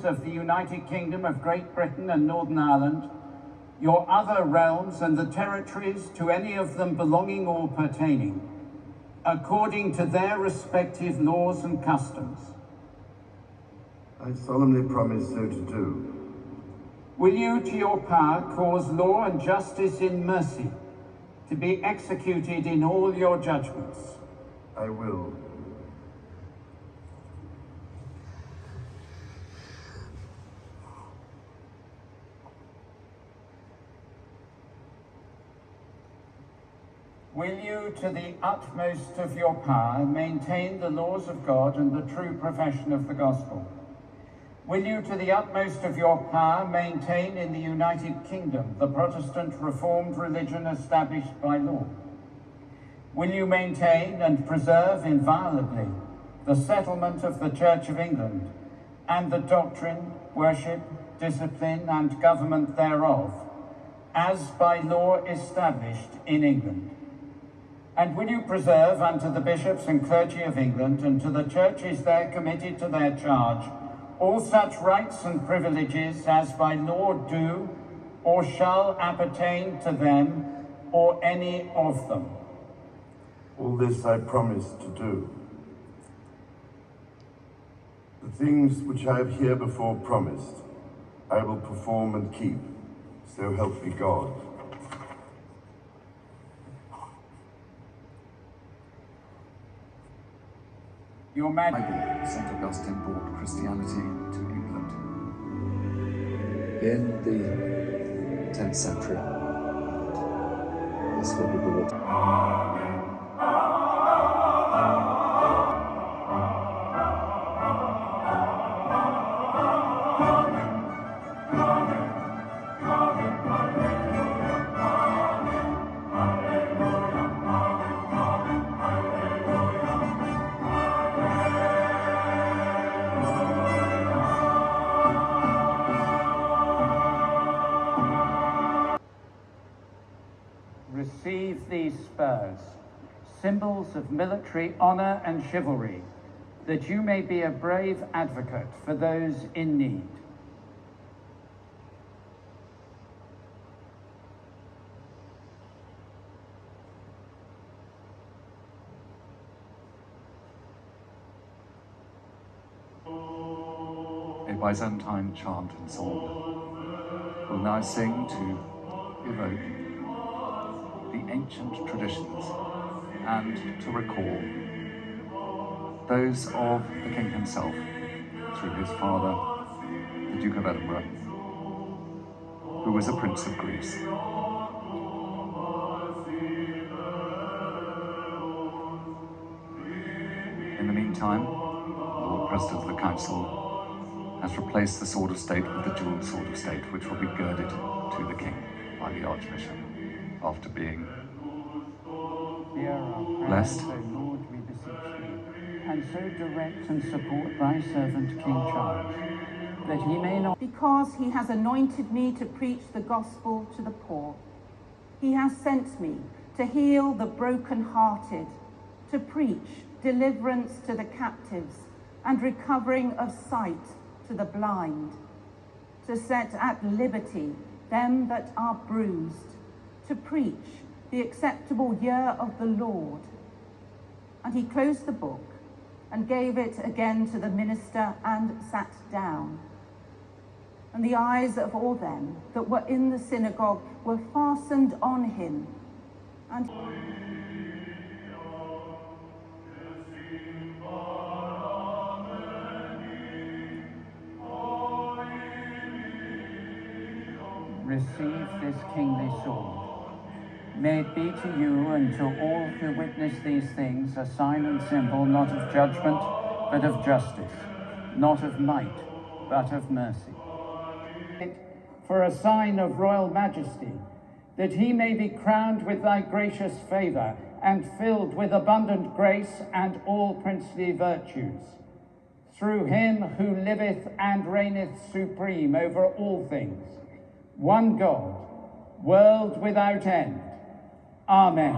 peoples of the United Kingdom of Great Britain and Northern Ireland, your other realms and the territories to any of them belonging or pertaining, according to their respective laws and customs. I solemnly promise so to do. Will you, to your power, cause law and justice in mercy to be executed in all your judgments? I will. Will you, to the utmost of your power, maintain the laws of God and the true profession of the gospel? Will you, to the utmost of your power, maintain in the United Kingdom the Protestant Reformed religion established by law? Will you maintain and preserve inviolably the settlement of the Church of England and the doctrine, worship, discipline, and government thereof, as by law established in England? And will you preserve unto the bishops and clergy of England and to the churches there committed to their charge all such rights and privileges as by law do or shall appertain to them or any of them? All this I promise to do. The things which I have herebefore promised, I will perform and keep, so help me God. Your Majesty. St. Augustine brought Christianity to England. In the 10th century, this will be brought. Receive these spurs, symbols of military honor and chivalry, that you may be a brave advocate for those in need. A Byzantine chant and song will now sing to evoke the ancient traditions and to recall those of the king himself through his father, the Duke of Edinburgh, who was a prince of Greece. In the meantime, the Lord President of the Council has replaced the sword of state with the jewelled sword of state, which will be girded to the king by the Archbishop, after being blessed. O Lord, we beseech thee, and so direct and support thy servant King Charles, that he may not... Because he has anointed me to preach the gospel to the poor. He has sent me to heal the broken-hearted, to preach deliverance to the captives and recovering of sight to the blind, to set at liberty them that are bruised, to preach the acceptable year of the Lord. And he closed the book and gave it again to the minister and sat down. And the eyes of all them that were in the synagogue were fastened on him. And receive this kingly sword. May it be to you and to all who witness these things a sign and symbol not of judgment, but of justice, not of might, but of mercy. For a sign of royal majesty, that he may be crowned with thy gracious favour and filled with abundant grace and all princely virtues. Through him who liveth and reigneth supreme over all things, one God, world without end. Amen.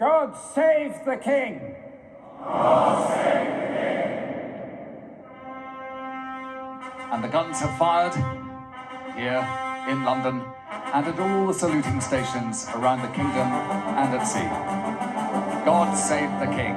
God save the King! God save the King! And the guns have fired here in London and at all the saluting stations around the kingdom and at sea. God save the King.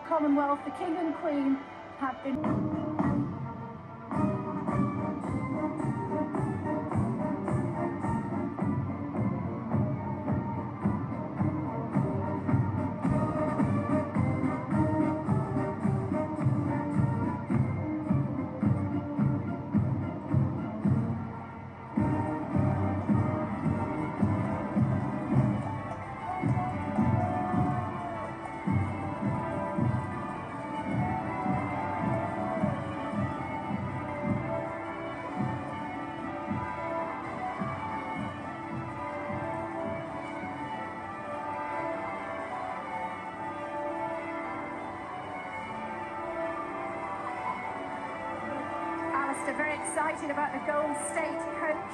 Commonwealth, the King and Queen have been... cast are very excited about the Gold State coach.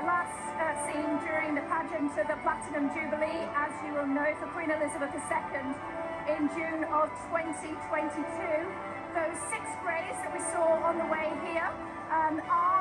Last seen during the pageant of the Platinum Jubilee, as you will know, for Queen Elizabeth II in June of 2022. Those 6 greys that we saw on the way here are